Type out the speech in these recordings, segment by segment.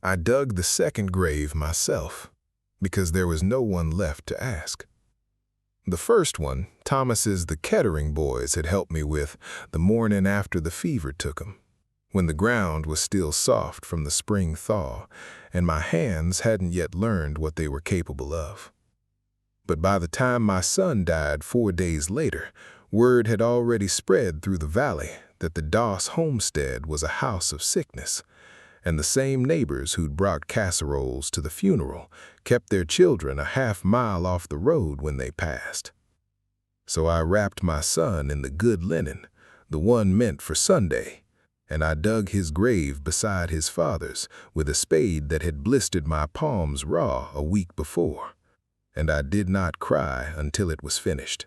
I dug the second grave myself, because there was no one left to ask. The first one, Thomas's the Kettering boys had helped me with the morning after the fever took 'em, when the ground was still soft from the spring thaw, and my hands hadn't yet learned what they were capable of. But by the time my son died 4 days later, word had already spread through the valley that the Doss homestead was a house of sickness, and the same neighbors who'd brought casseroles to the funeral kept their children a half-mile off the road when they passed. So I wrapped my son in the good linen, the one meant for Sunday, and I dug his grave beside his father's with a spade that had blistered my palms raw a week before. And I did not cry until it was finished,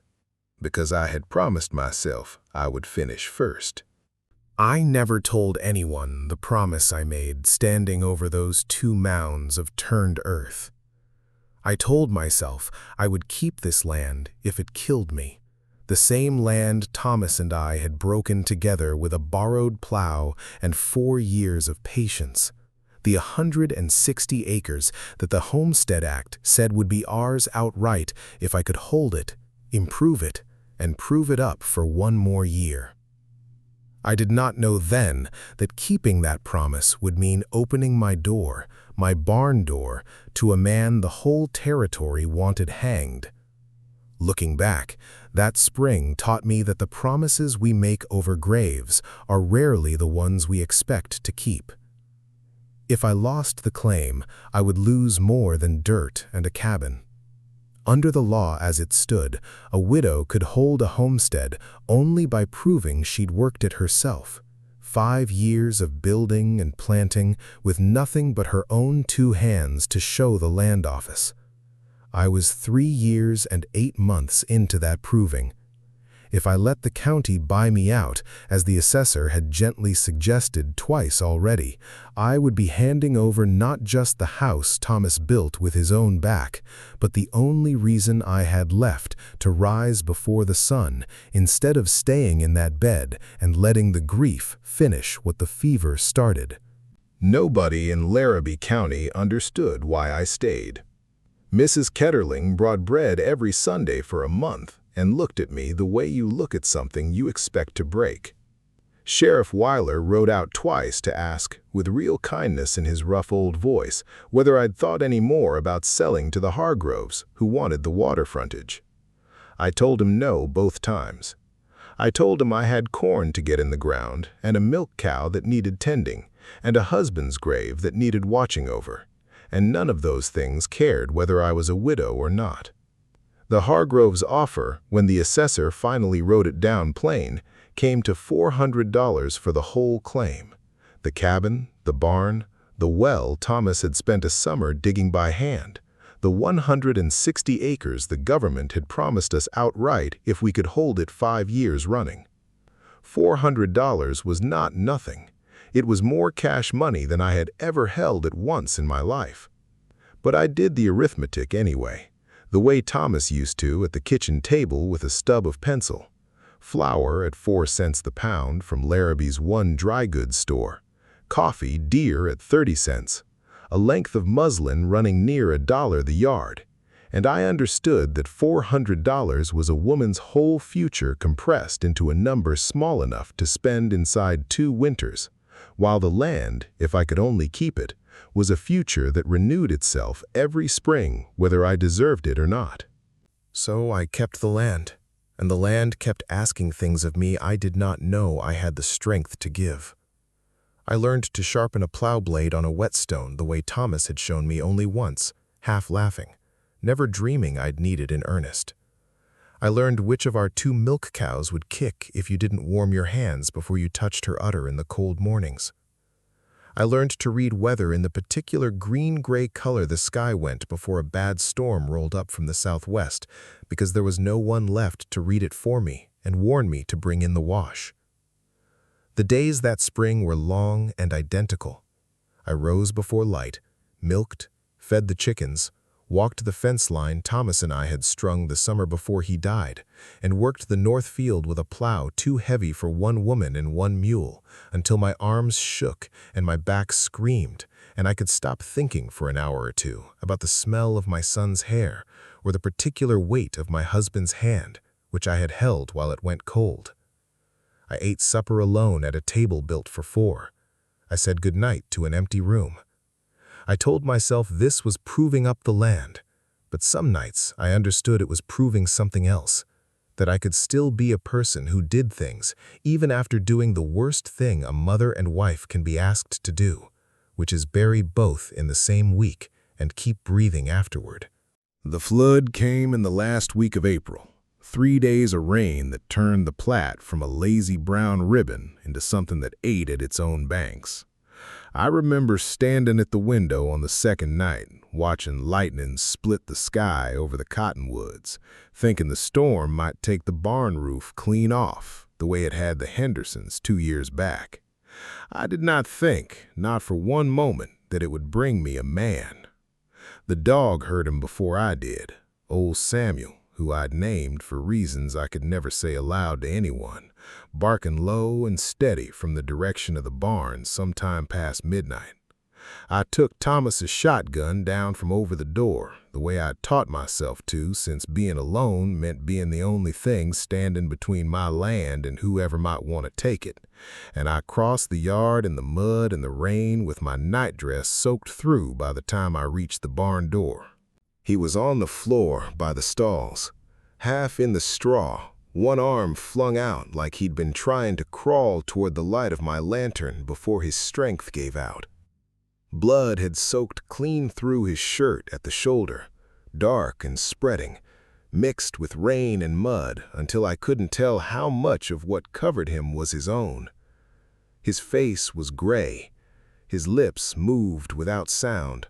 because I had promised myself I would finish first. I never told anyone the promise I made standing over those 2 mounds of turned earth. I told myself I would keep this land if it killed me, the same land Thomas and I had broken together with a borrowed plow and 4 years of patience. The 160 acres that the Homestead Act said would be ours outright if I could hold it, improve it, and prove it up for 1 more year. I did not know then that keeping that promise would mean opening my door, my barn door, to a man the whole territory wanted hanged. Looking back, that spring taught me that the promises we make over graves are rarely the ones we expect to keep. If I lost the claim, I would lose more than dirt and a cabin. Under the law as it stood, a widow could hold a homestead only by proving she'd worked it herself. 5 years of building and planting with nothing but her own 2 hands to show the land office. I was 3 years and 8 months into that proving. If I let the county buy me out, as the assessor had gently suggested twice already, I would be handing over not just the house Thomas built with his own back, but the only reason I had left to rise before the sun, instead of staying in that bed and letting the grief finish what the fever started. Nobody in Larrabee County understood why I stayed. Mrs. Ketterling brought bread every Sunday for a month, and looked at me the way you look at something you expect to break. Sheriff Weiler rode out twice to ask, with real kindness in his rough old voice, whether I'd thought any more about selling to the Hargroves, who wanted the water frontage. I told him no both times. I told him I had corn to get in the ground, and a milk cow that needed tending, and a husband's grave that needed watching over, and none of those things cared whether I was a widow or not. The Hargroves' offer, when the assessor finally wrote it down plain, came to $400 for the whole claim. The cabin, the barn, the well Thomas had spent a summer digging by hand, the 160 acres the government had promised us outright if we could hold it 5 years running. $400 was not nothing. It was more cash money than I had ever held at once in my life. But I did the arithmetic anyway, the way Thomas used to at the kitchen table with a stub of pencil. Flour at 4 cents the pound from Larrabee's one dry goods store. Coffee dear at 30 cents. A length of muslin running near $1 the yard. And I understood that $400 was a woman's whole future compressed into a number small enough to spend inside 2 winters, while the land, if I could only keep it, was a future that renewed itself every spring, whether I deserved it or not. So I kept the land, and the land kept asking things of me I did not know I had the strength to give. I learned to sharpen a plow blade on a whetstone the way Thomas had shown me only once, half laughing, never dreaming I'd need it in earnest. I learned which of our 2 milk cows would kick if you didn't warm your hands before you touched her udder in the cold mornings. I learned to read weather in the particular green-gray color the sky went before a bad storm rolled up from the southwest, because there was no one left to read it for me and warn me to bring in the wash. The days that spring were long and identical. I rose before light, milked, fed the chickens, walked the fence line Thomas and I had strung the summer before he died, and worked the north field with a plow too heavy for one woman and one mule, until my arms shook and my back screamed, and I could stop thinking for an hour or two about the smell of my son's hair or the particular weight of my husband's hand, which I had held while it went cold. I ate supper alone at a table built for 4. I said goodnight to an empty room. I told myself this was proving up the land, but some nights I understood it was proving something else, that I could still be a person who did things even after doing the worst thing a mother and wife can be asked to do, which is bury both in the same week and keep breathing afterward. The flood came in the last week of April. 3 days of rain that turned the Platte from a lazy brown ribbon into something that ate at its own banks. I remember standing at the window on the second night, watching lightning split the sky over the cottonwoods, thinking the storm might take the barn roof clean off, the way it had the Hendersons 2 years back. I did not think, not for one moment, that it would bring me a man. The dog heard him before I did, old Samuel, who I'd named for reasons I could never say aloud to anyone, barking low and steady from the direction of the barn sometime past midnight. I took Thomas's shotgun down from over the door, the way I'd taught myself to since being alone meant being the only thing standing between my land and whoever might want to take it, and I crossed the yard in the mud and the rain with my nightdress soaked through by the time I reached the barn door. He was on the floor by the stalls, half in the straw, one arm flung out like he'd been trying to crawl toward the light of my lantern before his strength gave out. Blood had soaked clean through his shirt at the shoulder, dark and spreading, mixed with rain and mud until I couldn't tell how much of what covered him was his own. His face was gray. His lips moved without sound.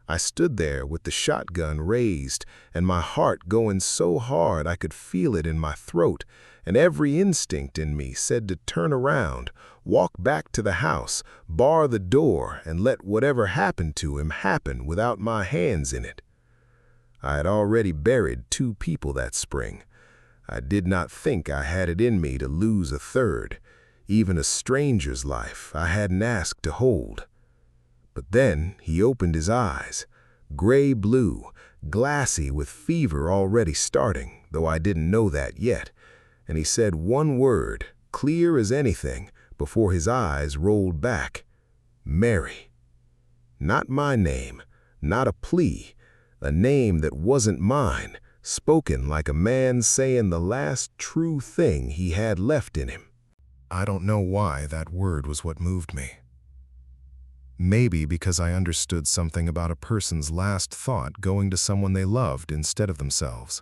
I stood there with the shotgun raised and my heart going so hard I could feel it in my throat, and every instinct in me said to turn around, walk back to the house, bar the door, and let whatever happened to him happen without my hands in it. I had already buried 2 people that spring. I did not think I had it in me to lose a third, even a stranger's life I hadn't asked to hold. But then he opened his eyes, gray-blue, glassy with fever already starting, though I didn't know that yet, and he said one word, clear as anything, before his eyes rolled back. Mary. Not my name, not a plea, a name that wasn't mine, spoken like a man saying the last true thing he had left in him. I don't know why that word was what moved me. Maybe because I understood something about a person's last thought going to someone they loved instead of themselves.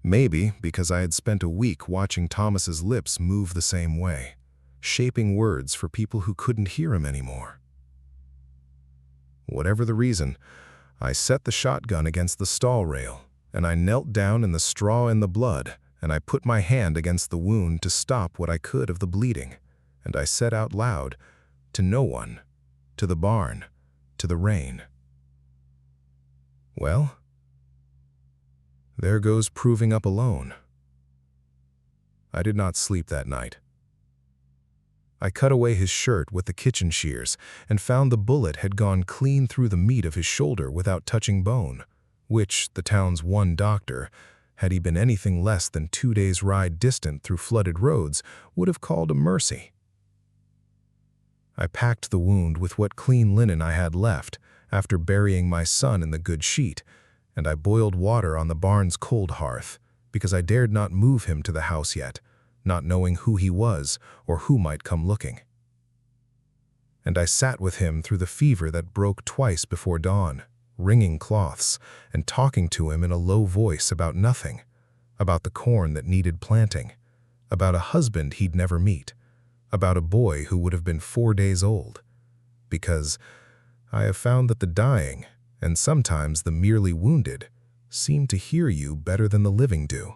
Maybe because I had spent a week watching Thomas's lips move the same way, shaping words for people who couldn't hear him anymore. Whatever the reason, I set the shotgun against the stall rail, and I knelt down in the straw and the blood, and I put my hand against the wound to stop what I could of the bleeding, and I said out loud, to no one, to the barn, to the rain. Well, there goes proving up alone. I did not sleep that night. I cut away his shirt with the kitchen shears and found the bullet had gone clean through the meat of his shoulder without touching bone, which the town's one doctor, had he been anything less than 2 days' ride distant through flooded roads, would have called a mercy. I packed the wound with what clean linen I had left after burying my son in the good sheet, and I boiled water on the barn's cold hearth because I dared not move him to the house yet, not knowing who he was or who might come looking. And I sat with him through the fever that broke twice before dawn, wringing cloths and talking to him in a low voice about nothing, about the corn that needed planting, about a husband he'd never meet, about a boy who would have been 4 days old, because I have found that the dying, and sometimes the merely wounded, seem to hear you better than the living do.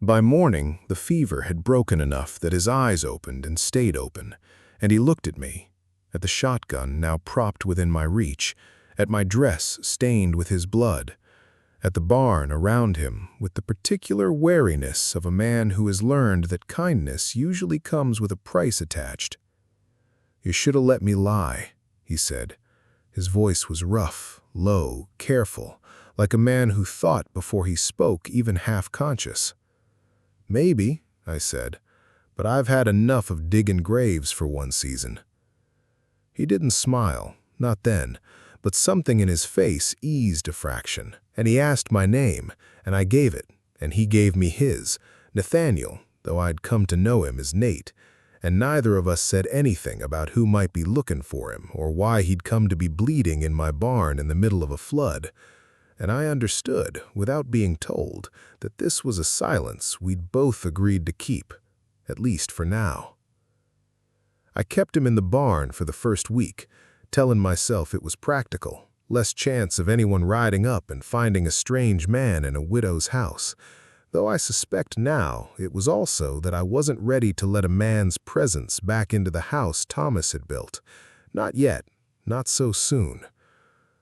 By morning, the fever had broken enough that his eyes opened and stayed open, and he looked at me, at the shotgun now propped within my reach, at my dress stained with his blood, at the barn around him with the particular wariness of a man who has learned that kindness usually comes with a price attached. "You should have let me lie," he said. His voice was rough, low, careful, like a man who thought before he spoke, even half-conscious. "Maybe," I said, "but I've had enough of digging graves for one season." He didn't smile, not then, but something in his face eased a fraction, and he asked my name, and I gave it, and he gave me his, Nathaniel, though I'd come to know him as Nate, and neither of us said anything about who might be looking for him or why he'd come to be bleeding in my barn in the middle of a flood. And I understood, without being told, that this was a silence we'd both agreed to keep, at least for now. I kept him in the barn for the first week, telling myself it was practical, less chance of anyone riding up and finding a strange man in a widow's house, though I suspect now it was also that I wasn't ready to let a man's presence back into the house Thomas had built. Not yet, not so soon.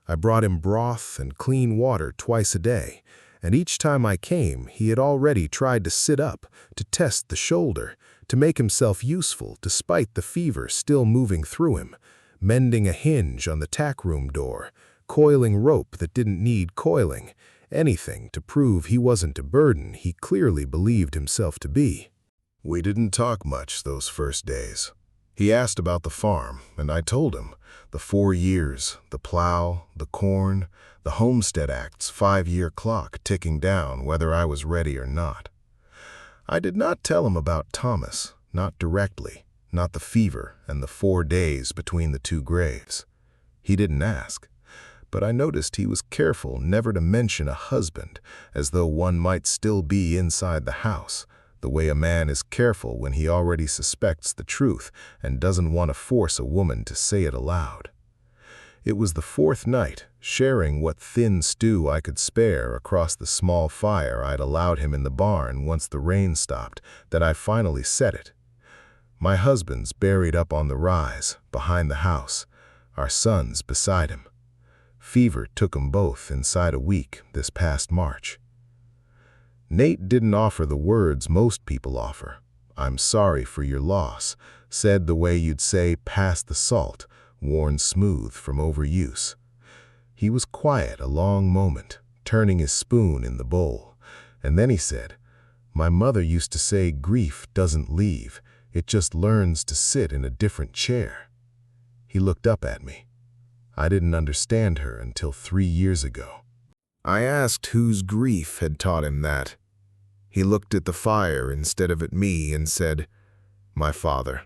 I brought him broth and clean water twice a day, and each time I came he had already tried to sit up, to test the shoulder, to make himself useful despite the fever still moving through him, mending a hinge on the tackroom door, coiling rope that didn't need coiling, anything to prove he wasn't a burden he clearly believed himself to be. We didn't talk much those first days. He asked about the farm, and I told him. The 4 years, the plow, the corn, the Homestead Act's 5-year clock ticking down whether I was ready or not. I did not tell him about Thomas, not directly, not the fever and the 4 days between the 2 graves. He didn't ask, but I noticed he was careful never to mention a husband, as though one might still be inside the house, the way a man is careful when he already suspects the truth and doesn't want to force a woman to say it aloud. It was the 4th night, sharing what thin stew I could spare across the small fire I'd allowed him in the barn once the rain stopped, that I finally set it. My husband's buried up on the rise, behind the house, our sons beside him. Fever took 'em both inside a week this past March. Nate didn't offer the words most people offer. "I'm sorry for your loss," said the way you'd say "pass the salt," worn smooth from overuse. He was quiet a long moment, turning his spoon in the bowl, and then he said, "My mother used to say grief doesn't leave, it just learns to sit in a different chair." He looked up at me. I didn't understand her until 3 years ago. I asked whose grief had taught him that. He looked at the fire instead of at me and said, "My father.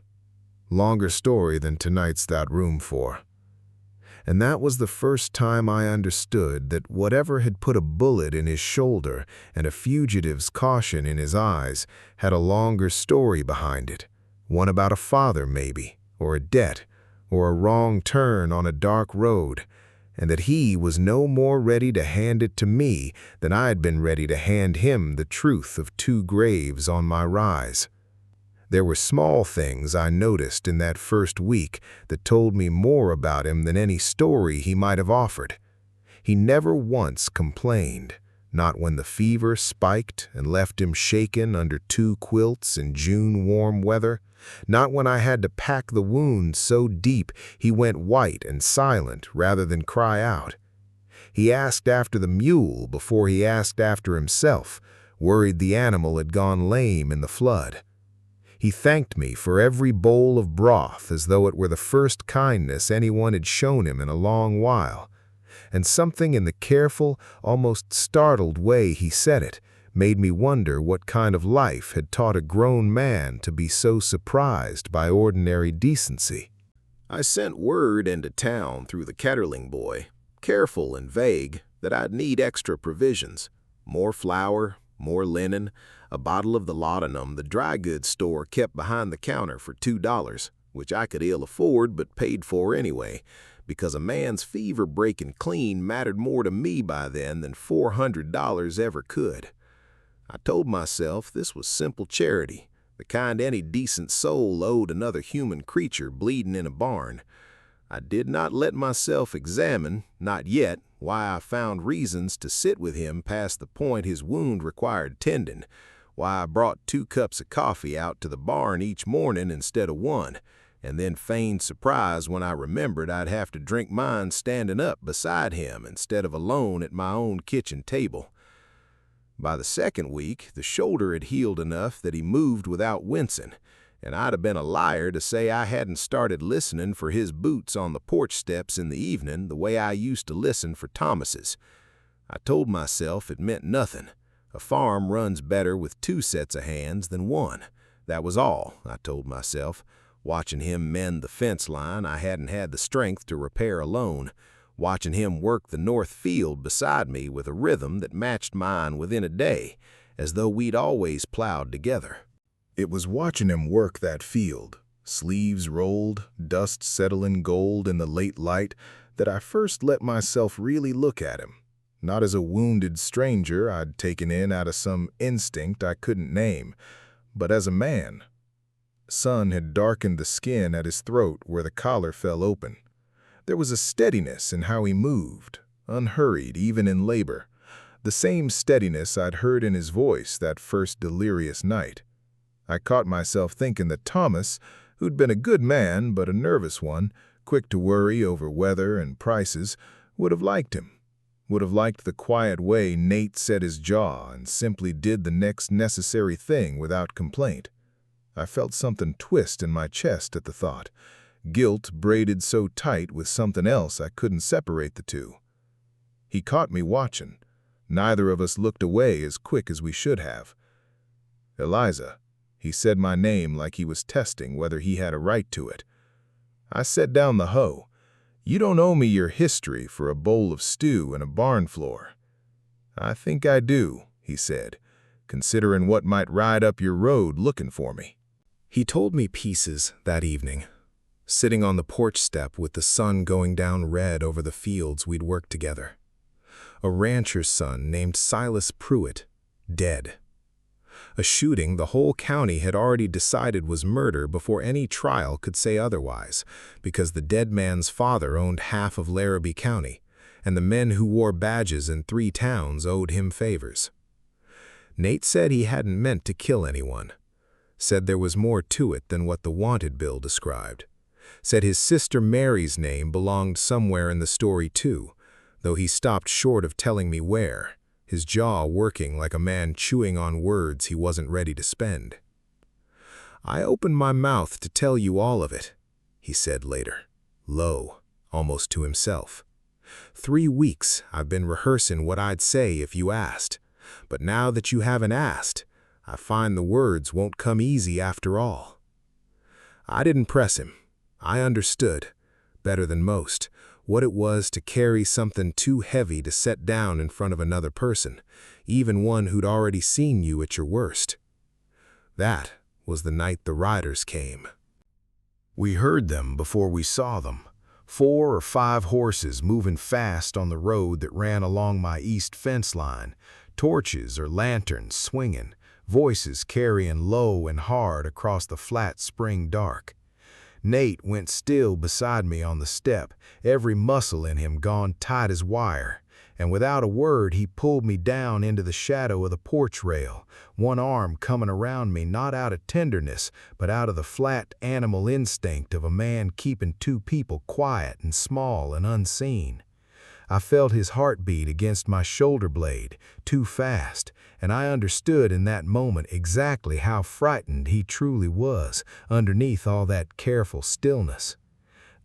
Longer story than tonight's that room for." And that was the first time I understood that whatever had put a bullet in his shoulder and a fugitive's caution in his eyes had a longer story behind it, one about a father maybe, or a debt, or a wrong turn on a dark road, and that he was no more ready to hand it to me than I'd been ready to hand him the truth of 2 graves on my rise. There were small things I noticed in that first week that told me more about him than any story he might have offered. He never once complained, not when the fever spiked and left him shaken under 2 quilts in June warm weather, not when I had to pack the wound so deep he went white and silent rather than cry out. He asked after the mule before he asked after himself, worried the animal had gone lame in the flood. He thanked me for every bowl of broth as though it were the first kindness anyone had shown him in a long while, and something in the careful, almost startled way he said it made me wonder what kind of life had taught a grown man to be so surprised by ordinary decency. I sent word into town through the Ketterling boy, careful and vague, that I'd need extra provisions, more flour, more linen, a bottle of the laudanum the dry goods store kept behind the counter for $2, which I could ill afford but paid for anyway, because a man's fever breaking clean mattered more to me by then than $400 ever could. I told myself this was simple charity, the kind any decent soul owed another human creature bleeding in a barn. I did not let myself examine, not yet, why I found reasons to sit with him past the point his wound required tending, why I brought 2 cups of coffee out to the barn each morning instead of 1, and then feigned surprise when I remembered I'd have to drink mine standing up beside him instead of alone at my own kitchen table. By the 2nd week, the shoulder had healed enough that he moved without wincing, and I'd have been a liar to say I hadn't started listening for his boots on the porch steps in the evening the way I used to listen for Thomas's. I told myself it meant nothing. A farm runs better with 2 sets of hands than 1. That was all, I told myself, watching him mend the fence line I hadn't had the strength to repair alone, watching him work the north field beside me with a rhythm that matched mine within a day, as though we'd always plowed together. It was watching him work that field, sleeves rolled, dust settling gold in the late light, that I first let myself really look at him, not as a wounded stranger I'd taken in out of some instinct I couldn't name, but as a man. Sun had darkened the skin at his throat where the collar fell open. There was a steadiness in how he moved, unhurried even in labor, the same steadiness I'd heard in his voice that first delirious night. I caught myself thinking that Thomas, who'd been a good man but a nervous one, quick to worry over weather and prices, would have liked him, would have liked the quiet way Nate set his jaw and simply did the next necessary thing without complaint. I felt something twist in my chest at the thought, guilt braided so tight with something else I couldn't separate the two. He caught me watching. Neither of us looked away as quick as we should have. "Eliza," he said my name like he was testing whether he had a right to it. I set down the hoe. "You don't owe me your history for a bowl of stew and a barn floor." "I think I do," he said, "considering what might ride up your road looking for me." He told me pieces that evening, sitting on the porch step with the sun going down red over the fields we'd worked together. A rancher's son named Silas Pruitt, dead. A shooting the whole county had already decided was murder before any trial could say otherwise, because the dead man's father owned half of Larrabee County, and the men who wore badges in 3 towns owed him favors. Nate said he hadn't meant to kill anyone, said there was more to it than what the wanted bill described, said his sister Mary's name belonged somewhere in the story too, though he stopped short of telling me where, his jaw working like a man chewing on words he wasn't ready to spend. "I opened my mouth to tell you all of it," he said later, low, almost to himself. "3 weeks I've been rehearsing what I'd say if you asked, but now that you haven't asked, I find the words won't come easy after all." I didn't press him. I understood, better than most, what it was to carry something too heavy to set down in front of another person, even one who'd already seen you at your worst. That was the night the riders came. We heard them before we saw them, 4 or 5 horses moving fast on the road that ran along my east fence line, torches or lanterns swinging, voices carrying low and hard across the flat spring dark. Nate went still beside me on the step, every muscle in him gone tight as wire, and without a word he pulled me down into the shadow of the porch rail, one arm coming around me not out of tenderness, but out of the flat animal instinct of a man keeping 2 people quiet and small and unseen. I felt his heartbeat against my shoulder blade, too fast, and I understood in that moment exactly how frightened he truly was underneath all that careful stillness.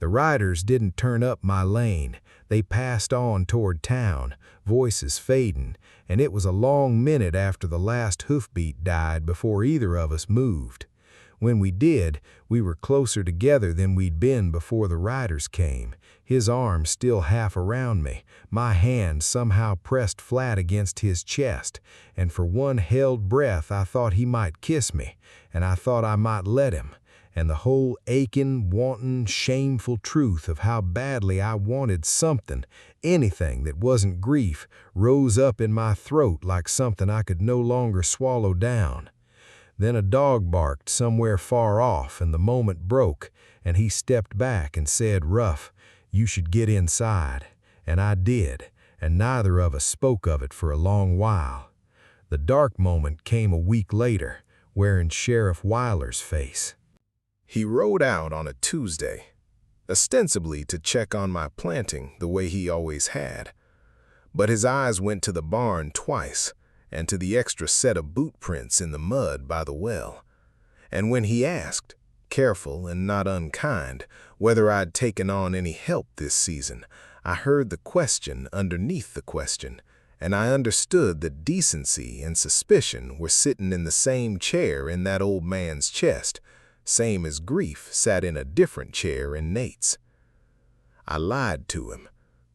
The riders didn't turn up my lane. They passed on toward town, voices fading, and it was a long minute after the last hoofbeat died before either of us moved. When we did, we were closer together than we'd been before the riders came, his arm still half around me, my hand somehow pressed flat against his chest, and for one held breath I thought he might kiss me, and I thought I might let him, and the whole aching, wanting, shameful truth of how badly I wanted something, anything that wasn't grief, rose up in my throat like something I could no longer swallow down. Then a dog barked somewhere far off, and the moment broke, and he stepped back and said rough, You should get inside. And I did, and neither of us spoke of it for a long while. The dark moment came a week later, wearing Sheriff Weiler's face. He rode out on a Tuesday, ostensibly to check on my planting the way he always had. But his eyes went to the barn twice, and to the extra set of boot prints in the mud by the well. And when he asked, careful and not unkind, whether I'd taken on any help this season, I heard the question underneath the question, and I understood that decency and suspicion were sitting in the same chair in that old man's chest, same as grief sat in a different chair in Nate's. I lied to him,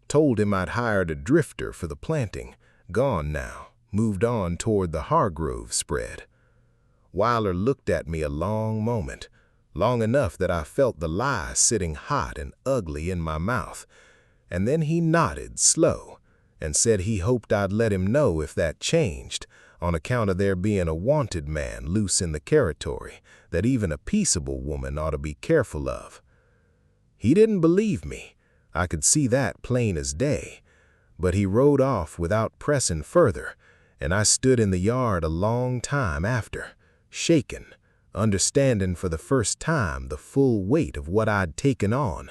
told him I'd hired a drifter for the planting, gone now, moved on toward the Hargrove spread. Weiler looked at me a long moment, long enough that I felt the lie sitting hot and ugly in my mouth, and then he nodded slow and said he hoped I'd let him know if that changed, on account of there being a wanted man loose in the territory that even a peaceable woman ought to be careful of. He didn't believe me, I could see that plain as day, but he rode off without pressing further, and I stood in the yard a long time after, shaken, understanding for the first time the full weight of what I'd taken on,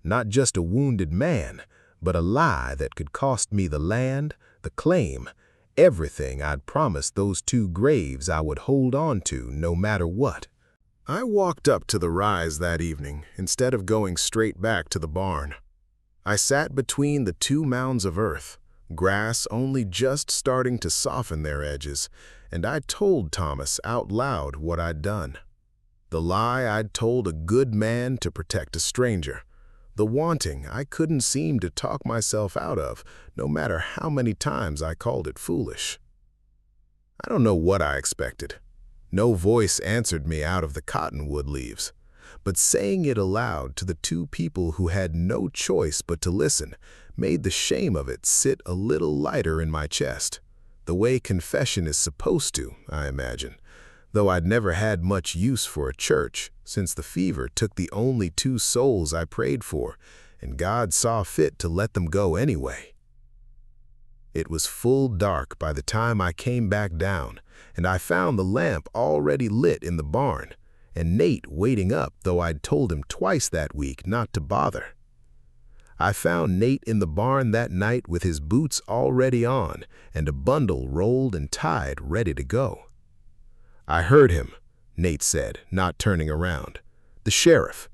not just a wounded man, but a lie that could cost me the land, the claim, everything I'd promised those 2 graves I would hold on to no matter what. I walked up to the rise that evening instead of going straight back to the barn. I sat between the 2 mounds of earth, grass only just starting to soften their edges, and I told Thomas out loud what I'd done. The lie I'd told a good man to protect a stranger. The wanting I couldn't seem to talk myself out of, no matter how many times I called it foolish. I don't know what I expected. No voice answered me out of the cottonwood leaves, but saying it aloud to the 2 people who had no choice but to listen made the shame of it sit a little lighter in my chest, the way confession is supposed to, I imagine, though I'd never had much use for a church since the fever took the only 2 souls I prayed for, and God saw fit to let them go anyway. It was full dark by the time I came back down, and I found the lamp already lit in the barn, and Nate waiting up, though I'd told him twice that week not to bother. I found Nate in the barn that night with his boots already on and a bundle rolled and tied ready to go. I heard him, Nate said, not turning around. The sheriff.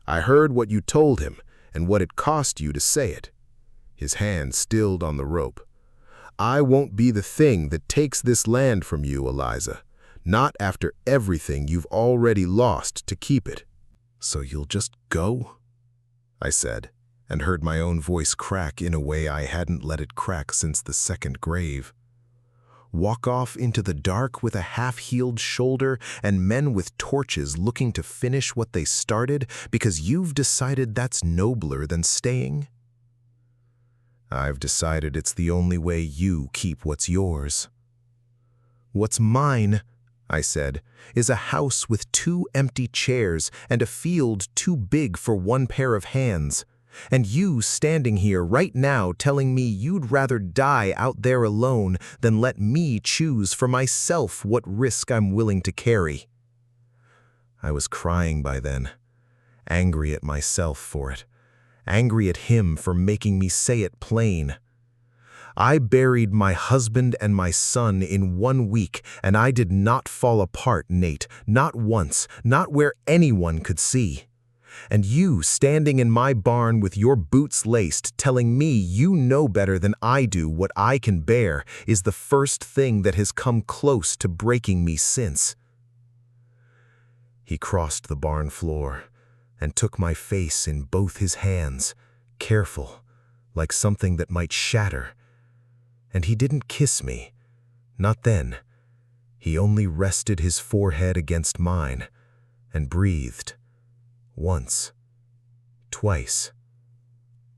I heard what you told him and what it cost you to say it. His hand stilled on the rope. I won't be the thing that takes this land from you, Eliza. Not after everything you've already lost to keep it. So you'll just go? I said, and heard my own voice crack in a way I hadn't let it crack since the second grave. Walk off into the dark with a half-healed shoulder and men with torches looking to finish what they started because you've decided that's nobler than staying? I've decided it's the only way you keep what's yours. What's mine, I said, is a house with 2 empty chairs and a field too big for 1 pair of hands. And you standing here right now telling me you'd rather die out there alone than let me choose for myself what risk I'm willing to carry. I was crying by then, angry at myself for it, angry at him for making me say it plain. I buried my husband and my son in 1 week, and I did not fall apart, Nate, not once, not where anyone could see. And you standing in my barn with your boots laced, telling me you know better than I do what I can bear, is the first thing that has come close to breaking me since. He crossed the barn floor and took my face in both his hands, careful, like something that might shatter. And he didn't kiss me, not then. He only rested his forehead against mine and breathed. Once, twice,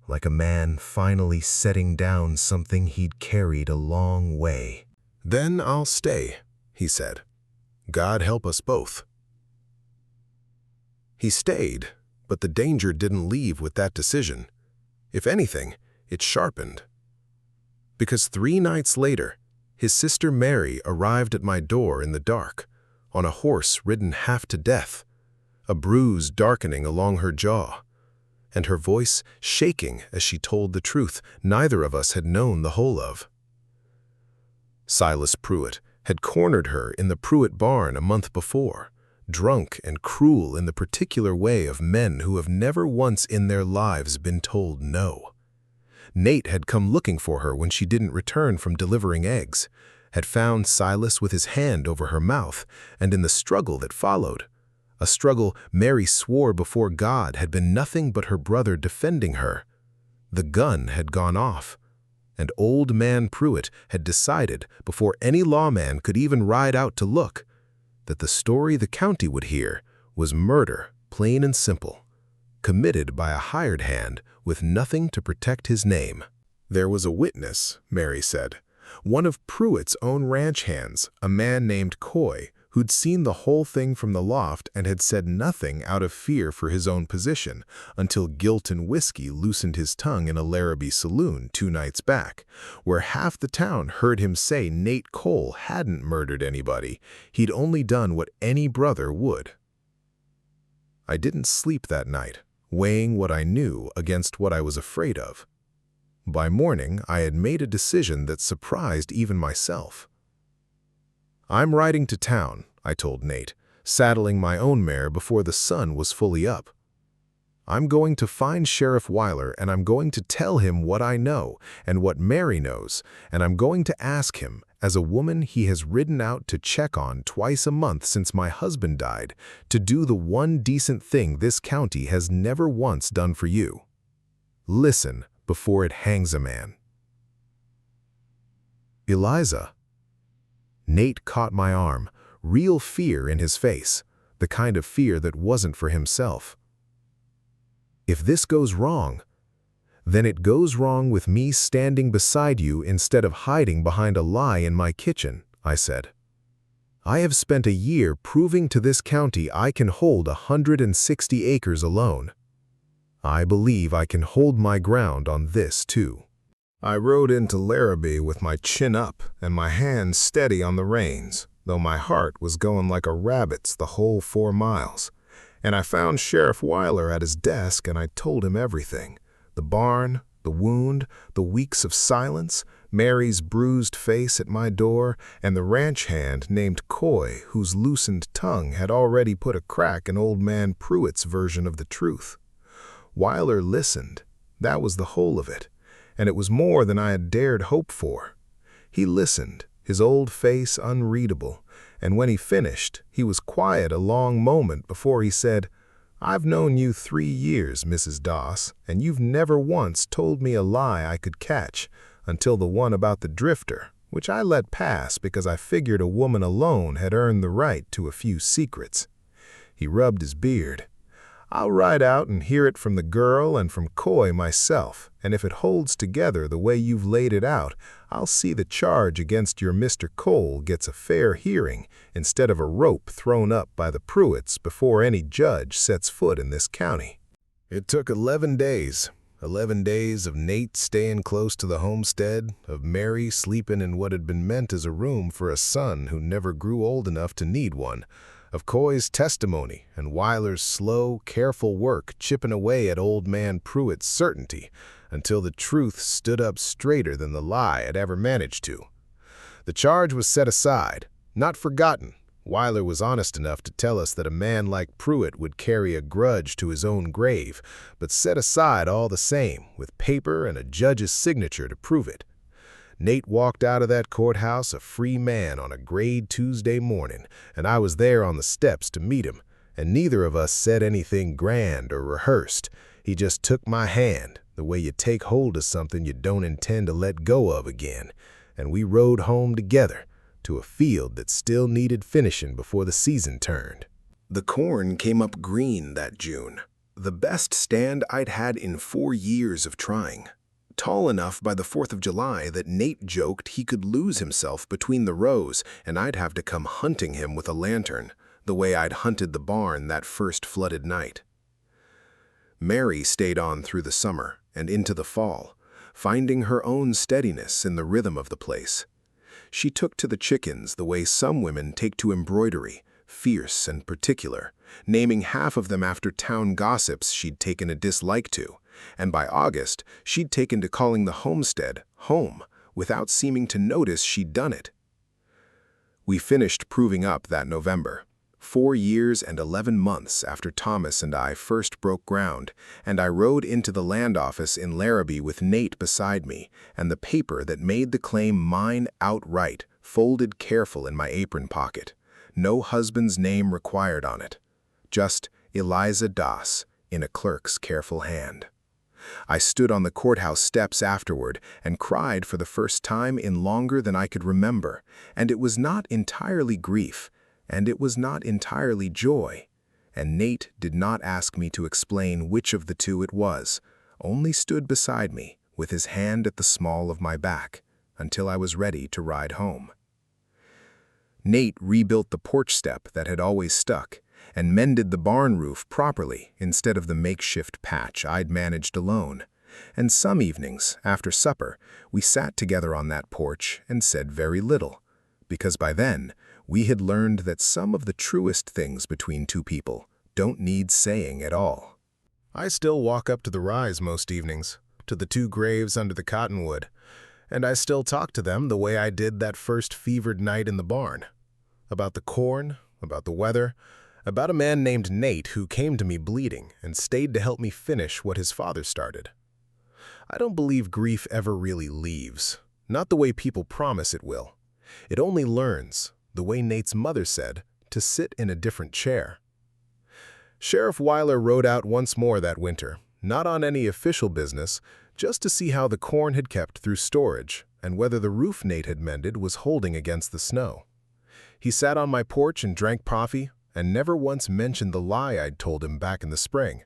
like a man finally setting down something he'd carried a long way. "Then I'll stay," he said. "God help us both." He stayed, but the danger didn't leave with that decision. If anything, it sharpened. Because 3 nights later, his sister Mary arrived at my door in the dark, on a horse ridden half to death, a bruise darkening along her jaw, and her voice shaking as she told the truth neither of us had known the whole of. Silas Pruitt had cornered her in the Pruitt barn a month before, drunk and cruel in the particular way of men who have never once in their lives been told no. Nate had come looking for her when she didn't return from delivering eggs, had found Silas with his hand over her mouth, and in the struggle that followed, a struggle Mary swore before God had been nothing but her brother defending her, the gun had gone off, and old man Pruitt had decided, before any lawman could even ride out to look, that the story the county would hear was murder, plain and simple, committed by a hired hand with nothing to protect his name. There was a witness, Mary said, one of Pruitt's own ranch hands, a man named Coy, who'd seen the whole thing from the loft and had said nothing out of fear for his own position, until guilt and whiskey loosened his tongue in a Larrabee saloon 2 nights back, where half the town heard him say Nate Cole hadn't murdered anybody, he'd only done what any brother would. I didn't sleep that night, weighing what I knew against what I was afraid of. By morning, I had made a decision that surprised even myself. "I'm riding to town," I told Nate, saddling my own mare before the sun was fully up. "I'm going to find Sheriff Weiler, and I'm going to tell him what I know and what Mary knows, and I'm going to ask him, as a woman he has ridden out to check on twice a month since my husband died, to do the one decent thing this county has never once done for you. Listen before it hangs a man." "Eliza." Nate caught my arm, real fear in his face, the kind of fear that wasn't for himself. "If this goes wrong, then it goes wrong with me standing beside you instead of hiding behind a lie in my kitchen," I said. "I have spent a year proving to this county I can hold 160 acres alone. I believe I can hold my ground on this, too." I rode into Larrabee with my chin up and my hands steady on the reins, though my heart was going like a rabbit's the whole 4 miles. And I found Sheriff Weiler at his desk, and I told him everything. The barn, the wound, the weeks of silence, Mary's bruised face at my door, and the ranch hand named Coy, whose loosened tongue had already put a crack in old man Pruitt's version of the truth. Weiler listened. That was the whole of it, and it was more than I had dared hope for. He listened, his old face unreadable, and when he finished, he was quiet a long moment before he said, "I've known you 3 years, Mrs. Doss, and you've never once told me a lie I could catch, until the one about the drifter, which I let pass because I figured a woman alone had earned the right to a few secrets." He rubbed his beard. "I'll ride out and hear it from the girl and from Coy myself, and if it holds together the way you've laid it out, I'll see the charge against your Mr. Cole gets a fair hearing instead of a rope thrown up by the Pruitts before any judge sets foot in this county." It took 11 days. 11 days of Nate staying close to the homestead, of Mary sleeping in what had been meant as a room for a son who never grew old enough to need one, of Coy's testimony and Weiler's slow, careful work chipping away at old man Pruitt's certainty until the truth stood up straighter than the lie had ever managed to. The charge was set aside, not forgotten. Weiler was honest enough to tell us that a man like Pruitt would carry a grudge to his own grave, but set aside all the same, with paper and a judge's signature to prove it. Nate walked out of that courthouse a free man on a gray Tuesday morning, and I was there on the steps to meet him, and neither of us said anything grand or rehearsed. He just took my hand, the way you take hold of something you don't intend to let go of again, and we rode home together to a field that still needed finishing before the season turned. The corn came up green that June, the best stand I'd had in 4 years of trying. Tall enough by the 4th of July that Nate joked he could lose himself between the rows and I'd have to come hunting him with a lantern, the way I'd hunted the barn that first flooded night. Mary stayed on through the summer and into the fall, finding her own steadiness in the rhythm of the place. She took to the chickens the way some women take to embroidery, fierce and particular, naming half of them after town gossips she'd taken a dislike to, and by August she'd taken to calling the homestead home without seeming to notice she'd done it. We finished proving up that November, 4 years and 11 months after Thomas and I first broke ground, and I rode into the land office in Larrabee with Nate beside me and the paper that made the claim mine outright folded careful in my apron pocket. No husband's name required on it. Just Eliza Doss in a clerk's careful hand. I stood on the courthouse steps afterward and cried for the first time in longer than I could remember, and it was not entirely grief, and it was not entirely joy, and Nate did not ask me to explain which of the two it was, only stood beside me with his hand at the small of my back until I was ready to ride home. Nate rebuilt the porch step that had always stuck and mended the barn roof properly instead of the makeshift patch I'd managed alone. And some evenings, after supper, we sat together on that porch and said very little, because by then we had learned that some of the truest things between two people don't need saying at all. I still walk up to the rise most evenings, to the 2 graves under the cottonwood, and I still talk to them the way I did that first fevered night in the barn. About the corn, about the weather, about a man named Nate who came to me bleeding and stayed to help me finish what his father started. I don't believe grief ever really leaves, not the way people promise it will. It only learns, the way Nate's mother said, to sit in a different chair. Sheriff Weiler rode out once more that winter, not on any official business, just to see how the corn had kept through storage and whether the roof Nate had mended was holding against the snow. He sat on my porch and drank coffee and never once mentioned the lie I'd told him back in the spring,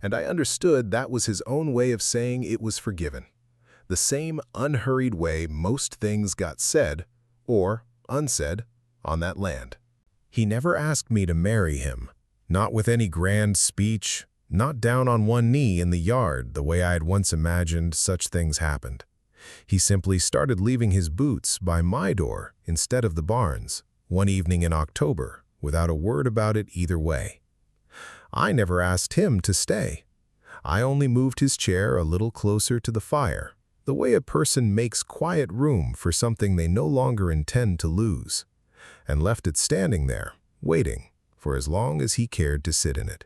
and I understood that was his own way of saying it was forgiven. The same unhurried way most things got said, or unsaid, on that land. He never asked me to marry him, not with any grand speech, not down on one knee in the yard the way I had once imagined such things happened. He simply started leaving his boots by my door instead of the barn's, one evening in October, without a word about it either way. I never asked him to stay. I only moved his chair a little closer to the fire, the way a person makes quiet room for something they no longer intend to lose, and left it standing there, waiting for as long as he cared to sit in it.